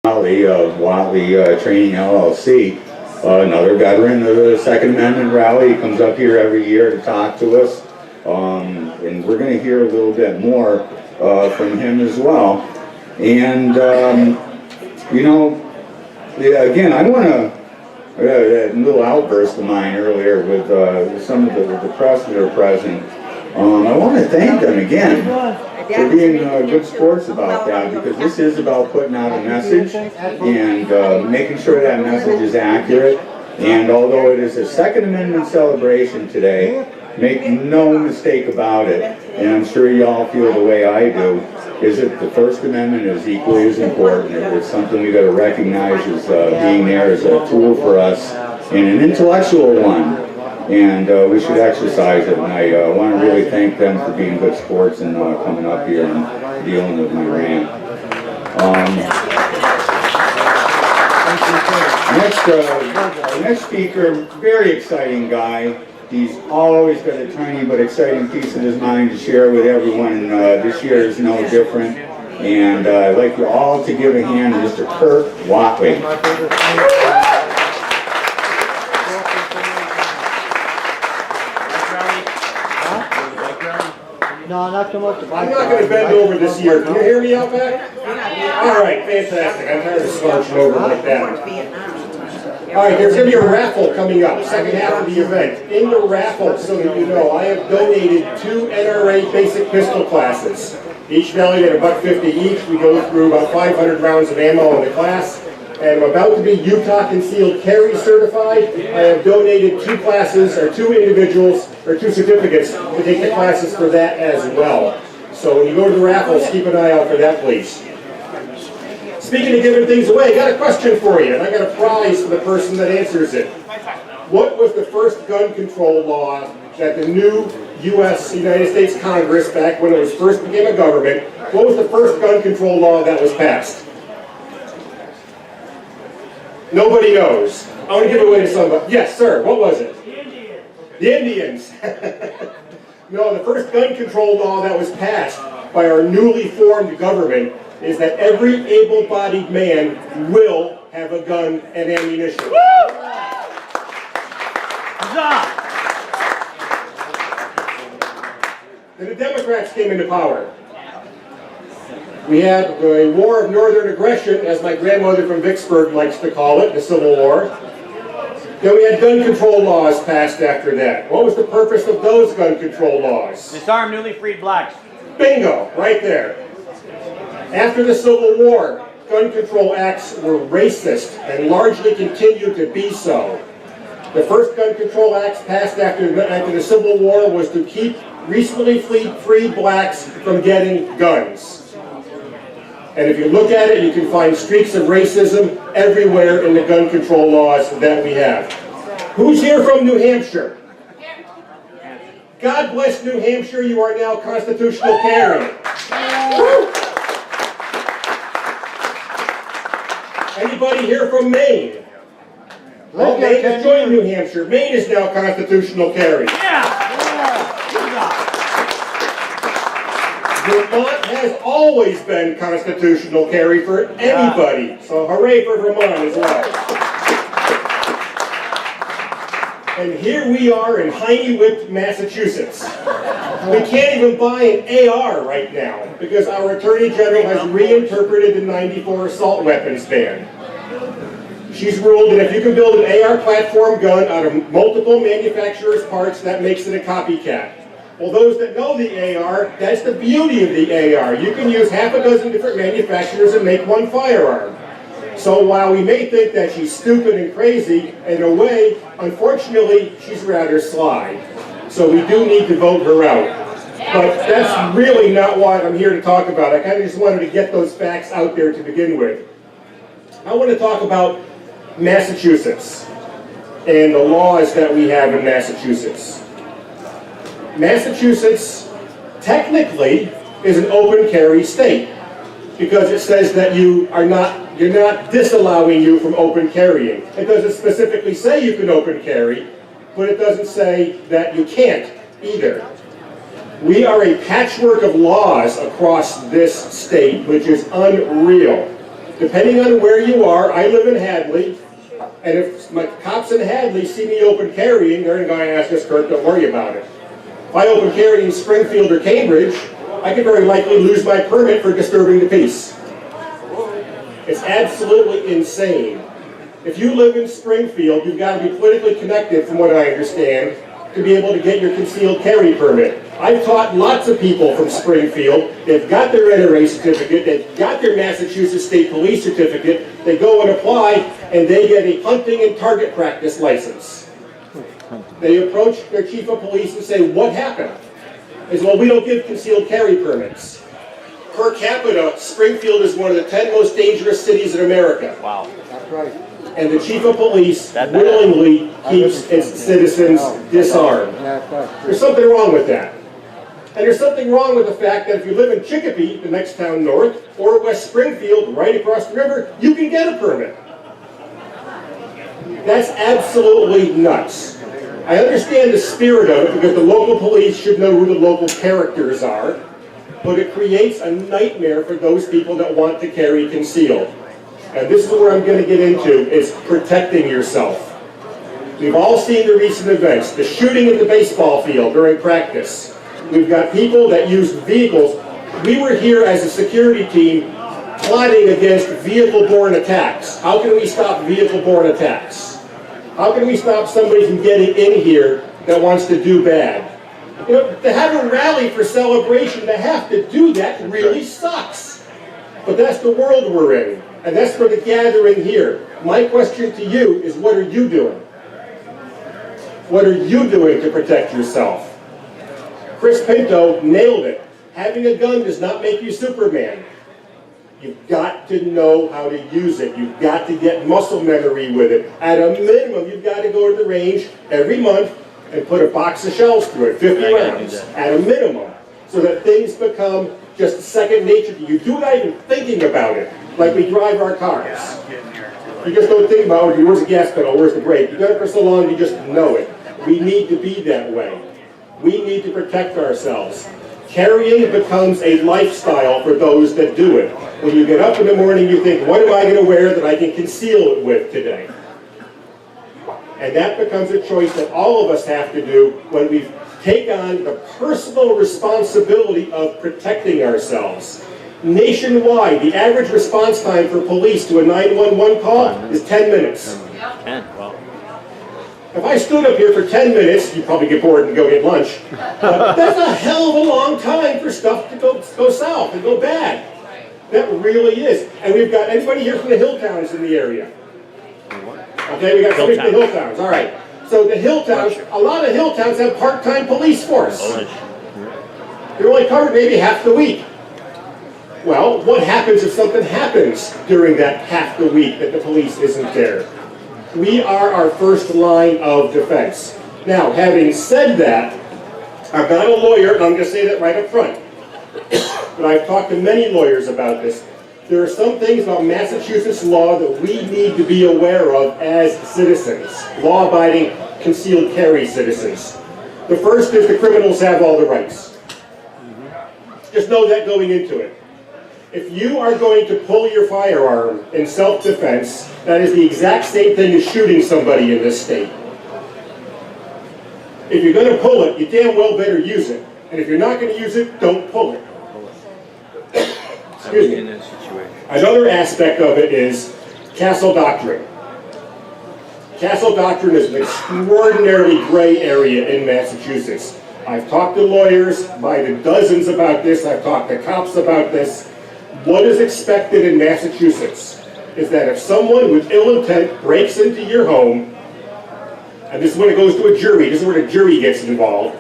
Whatley of Whatley Training LLC, another veteran of the Second Amendment rally. He comes up here every year to talk to us, and we're going to hear a little bit more from him as well. And you know, again, I want to a little outburst of mine earlier with some of the press that are present. I want to thank them again for being good sports about that, because this is about putting out a message and making sure that message is accurate. And although it is a Second Amendment celebration today, make no mistake about it, and I'm sure you all feel the way I do, is that the First Amendment is equally as important. It's something we got to recognize as being there as a tool for us, and an intellectual one. And we should exercise it, and I want to really thank them for being good sports and coming up here and dealing with my rant. Next speaker, very exciting guy. He's always got a tiny but exciting piece of his mind to share with everyone, and this year is no different. And I'd like you all to give a hand to Mr. Kirk Whatley. No, not too much. I'm not going to bend over this year. Can you hear me out back? All right, fantastic. I'm tired of slouching over like that. All right, there's going to be a raffle coming up, second half of the event. In the raffle, so that you know, I have donated 2 NRA basic pistol classes, each valued at $150 each. We go through about 500 rounds of ammo in the class. And I'm about to be Utah Concealed Carry certified. I have donated 2 classes, or 2 individuals, or 2 certificates to take the classes for that as well. So when you go to the raffles, keep an eye out for that, please. Speaking of giving things away, I got a question for you, and I got a prize for the person that answers it. What was the first gun control law that the new United States Congress, back when it first became a government, what was the first gun control law that was passed? Nobody knows. I want to give it away to somebody. Yes, sir. What was it? The Indians. The Indians. No, the first gun control law that was passed by our newly formed government is that every able-bodied man will have a gun and ammunition. Then the Democrats came into power. We had a war of northern aggression, as my grandmother from Vicksburg likes to call it, the Civil War. Then we had gun control laws passed after that. What was the purpose of those gun control laws? Disarm newly freed blacks. Bingo, right there. After the Civil War, gun control acts were racist and largely continue to be so. The first gun control acts passed after the Civil War was to keep recently freed blacks from getting guns. And if you look at it, you can find streaks of racism everywhere in the gun control laws that we have. Who's here from New Hampshire? God bless New Hampshire, you are now constitutional carry. Anybody here from Maine? Well, Maine has joined New Hampshire. Maine is now constitutional carry. Vermont has always been constitutional carry for anybody. So hooray for Vermont as well. And here we are in Hiney-Whipped, Massachusetts. We can't even buy an AR right now because our Attorney General has reinterpreted the '94 assault weapons ban. She's ruled that if you can build an AR platform gun out of multiple manufacturers' parts, that makes it a copycat. Well, those that know the AR, that's the beauty of the AR. You can use half a dozen different manufacturers and make one firearm. So while we may think that she's stupid and crazy, in a way, unfortunately, she's rather sly. So we do need to vote her out. But that's really not what I'm here to talk about. I kind of just wanted to get those facts out there to begin with. I want to talk about Massachusetts and the laws that we have in Massachusetts. Massachusetts technically is an open carry state because it says that you're not disallowing you from open carrying. It doesn't specifically say you can open carry, but it doesn't say that you can't either. We are a patchwork of laws across this state, which is unreal. Depending on where you are, I live in Hadley, and if my cops in Hadley see me open carrying, they're going to ask us, Kirk, don't worry about it. If I open carrying in Springfield or Cambridge, I could very likely lose my permit for disturbing the peace. It's absolutely insane. If you live in Springfield, you've got to be politically connected, from what I understand, to be able to get your concealed carry permit. I've taught lots of people from Springfield. They've got their NRA certificate, they've got their Massachusetts State Police certificate, they go and apply, and they get a hunting and target practice license. They approach their chief of police and say, what happened? They say, well, we don't give concealed carry permits. Per capita, Springfield is one of the 10 most dangerous cities in America. Wow. That's right. And the chief of police willingly keeps its citizens disarmed. There's something wrong with that. And there's something wrong with the fact that if you live in Chicopee, the next town north, or West Springfield, right across the river, you can get a permit. That's absolutely nuts. I understand the spirit of it because the local police should know who the local characters are, but it creates a nightmare for those people that want to carry concealed. And this is where I'm going to get into, is protecting yourself. We've all seen the recent events, the shooting at the baseball field during practice. We've got people that use vehicles. We were here as a security team plotting against vehicle-borne attacks. How can we stop vehicle-borne attacks? How can we stop somebody from getting in here that wants to do bad? You know, to have a rally for celebration, to have to do that really sucks. But that's the world we're in. And that's for the gathering here. My question to you is, what are you doing? What are you doing to protect yourself? Chris Pinto nailed it. Having a gun does not make you Superman. You've got to know how to use it. You've got to get muscle memory with it. At a minimum, you've got to go to the range every month and put a box of shells through it, 50 rounds, at a minimum, so that things become just second nature to you. Do not even thinking about it, like we drive our cars. You just don't think about, okay, where's the gas pedal, where's the brake? You've done it for so long, you just know it. We need to be that way. We need to protect ourselves. Carrying becomes a lifestyle for those that do it. When you get up in the morning, you think, what am I going to wear that I can conceal it with today? And that becomes a choice that all of us have to do when we take on the personal responsibility of protecting ourselves. Nationwide, the average response time for police to a 911 call is 10 minutes. 10, well. If I stood up here for 10 minutes, you'd probably get bored and go get lunch. But that's a hell of a long time for stuff to go south and go bad. That really is. And we've got anybody here from the hill towns in the area? Okay, we got somebody from the hill towns. All right. So the hill towns, a lot of hill towns have part-time police force. They're only covered maybe half the week. Well, what happens if something happens during that half the week that the police isn't there? We are our first line of defense. Now, having said that, I'm not a lawyer, and I'm going to say that right up front. But I've talked to many lawyers about this. There are some things about Massachusetts law that we need to be aware of as citizens, law-abiding, concealed carry citizens. The first is the criminals have all the rights. Just know that going into it. If you are going to pull your firearm in self-defense, that is the exact same thing as shooting somebody in this state. If you're going to pull it, you damn well better use it. And if you're not going to use it, don't pull it. Excuse me. Another aspect of it is castle doctrine. Castle doctrine is an extraordinarily gray area in Massachusetts. I've talked to lawyers by the dozens about this. I've talked to cops about this. What is expected in Massachusetts is that if someone with ill intent breaks into your home, and this is when it goes to a jury, this is where the jury gets involved,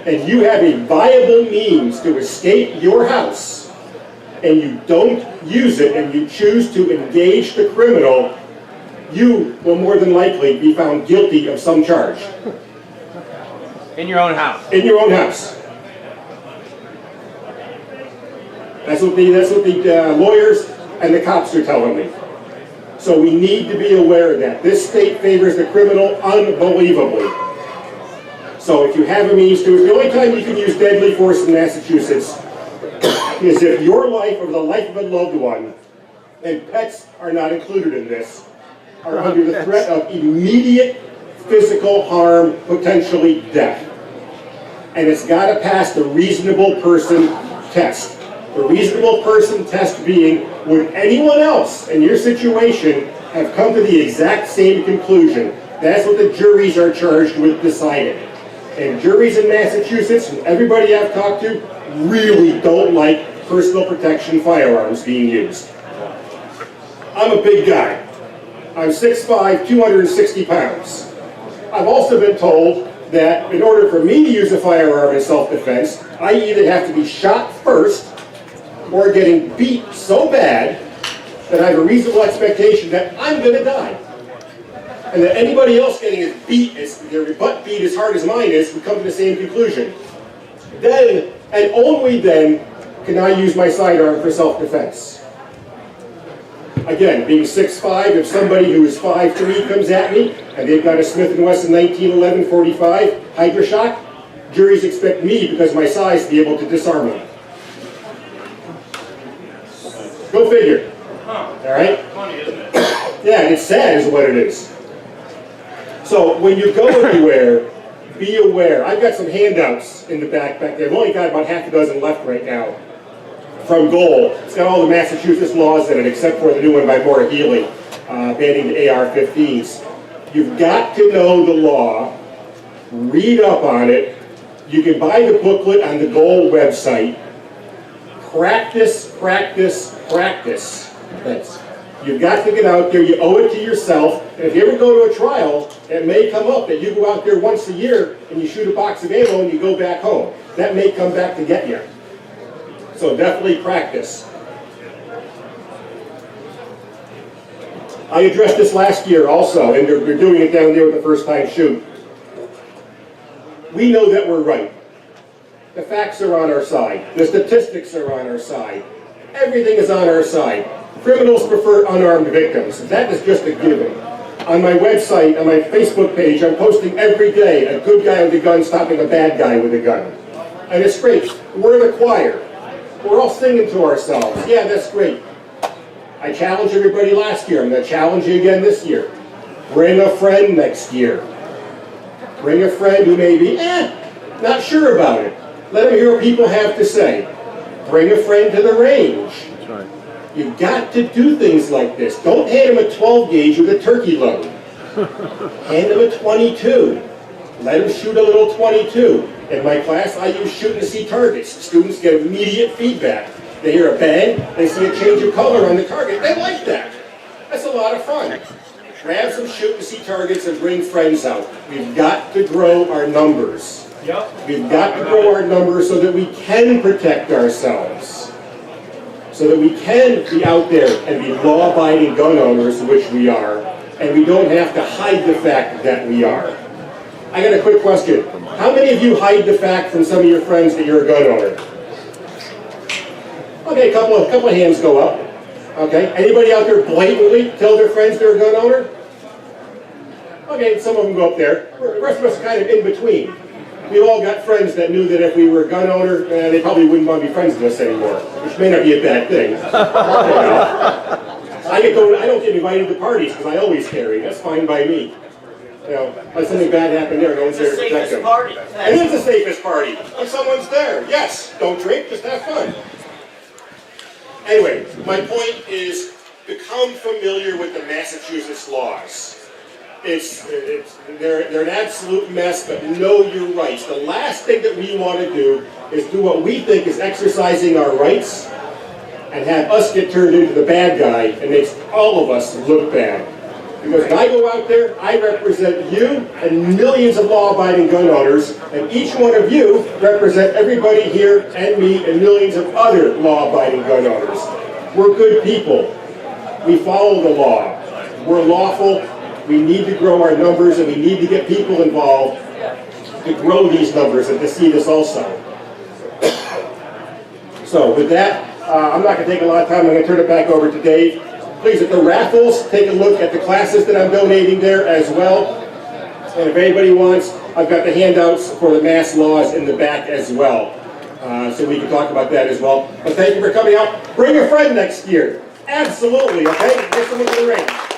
and you have a viable means to escape your house, and you don't use it, and you choose to engage the criminal, you will more than likely be found guilty of some charge. In your own house. In your own house. That's what the lawyers and the cops are telling me. So we need to be aware of that. This state favors the criminal unbelievably. So if you have a means to it, the only time you can use deadly force in Massachusetts is if your life or the life of a loved one and pets are not included in this, are under the threat of immediate physical harm, potentially death. And it's got to pass the reasonable person test. The reasonable person test being, would anyone else in your situation have come to the exact same conclusion? That's what the juries are charged with deciding. And juries in Massachusetts, and everybody I've talked to, really don't like personal protection firearms being used. I'm a big guy. I'm 6'5", 260 pounds. I've also been told that in order for me to use a firearm in self-defense, I either have to be shot first or getting beat so bad that I have a reasonable expectation that I'm going to die. And that anybody else getting their butt beat as hard as mine is would come to the same conclusion. Then, and only then, can I use my sidearm for self-defense. Again, being 6'5", if somebody who is 5'3" comes at me, and they've got a Smith & Wesson 1911 45 Hydra-Shock, juries expect me, because of my size, to be able to disarm them. Go figure. All right? Funny, isn't it? Yeah, it's sad is what it is. So when you go anywhere, be aware. I've got some handouts in the back there. I've only got about half a dozen left right now from Goal. It's got all the Massachusetts laws in it, except for the new one by Maura Healy, banning the AR-15s. You've got to know the law, read up on it. You can buy the booklet on the Goal website. Practice, practice, practice. You've got to get out there, you owe it to yourself, and if you ever go to a trial, it may come up that you go out there once a year and you shoot a box of ammo and you go back home. That may come back to get you. So definitely practice. I addressed this last year also, and they're doing it down there with the first time shoot. We know that we're right. The facts are on our side. The statistics are on our side. Everything is on our side. Criminals prefer unarmed victims. That is just a given. On my website, on my Facebook page, I'm posting every day a good guy with a gun stopping a bad guy with a gun. And it's great. We're the choir. We're all singing to ourselves. Yeah, that's great. I challenged everybody last year. I'm going to challenge you again this year. Bring a friend next year. Bring a friend who may be, not sure about it. Let them hear what people have to say. Bring a friend to the range. That's right. You've got to do things like this. Don't hand them a 12 gauge with a turkey load. Hand them a 22. Let them shoot a little 22. In my class, I use shoot and see targets. Students get immediate feedback. They hear a bang, they see a change of color on the target. They like that. That's a lot of fun. Grab some shoot and see targets and bring friends out. We've got to grow our numbers. Yep. We've got to grow our numbers so that we can protect ourselves. So that we can be out there and be law-abiding gun owners, which we are, and we don't have to hide the fact that we are. I got a quick question. How many of you hide the fact from some of your friends that you're a gun owner? Okay, a couple of hands go up. Okay, anybody out there blatantly tell their friends they're a gun owner? Okay, some of them go up there. The rest of us are kind of in between. We've all got friends that knew that if we were a gun owner, they probably wouldn't want to be friends with us anymore, which may not be a bad thing. I don't get invited to parties because I always carry. That's fine by me. You know, if something bad happened there, no one's there to protect them. It is the safest party. If someone's there, yes, don't drink, just have fun. Anyway, my point is become familiar with the Massachusetts laws. They're an absolute mess, but know your rights. The last thing that we want to do is do what we think is exercising our rights and have us get turned into the bad guy and makes all of us look bad. Because when I go out there, I represent you and millions of law-abiding gun owners, and each one of you represent everybody here and me and millions of other law-abiding gun owners. We're good people. We follow the law. We're lawful. We need to grow our numbers, and we need to get people involved to grow these numbers and to see this also. So with that, I'm not going to take a lot of time. I'm going to turn it back over to Dave. Please, at the raffles, take a look at the classes that I'm donating there as well. And if anybody wants, I've got the handouts for the mass laws in the back as well. So we can talk about that as well. But thank you for coming out. Bring a friend next year. Absolutely, okay? Just a look at the ring.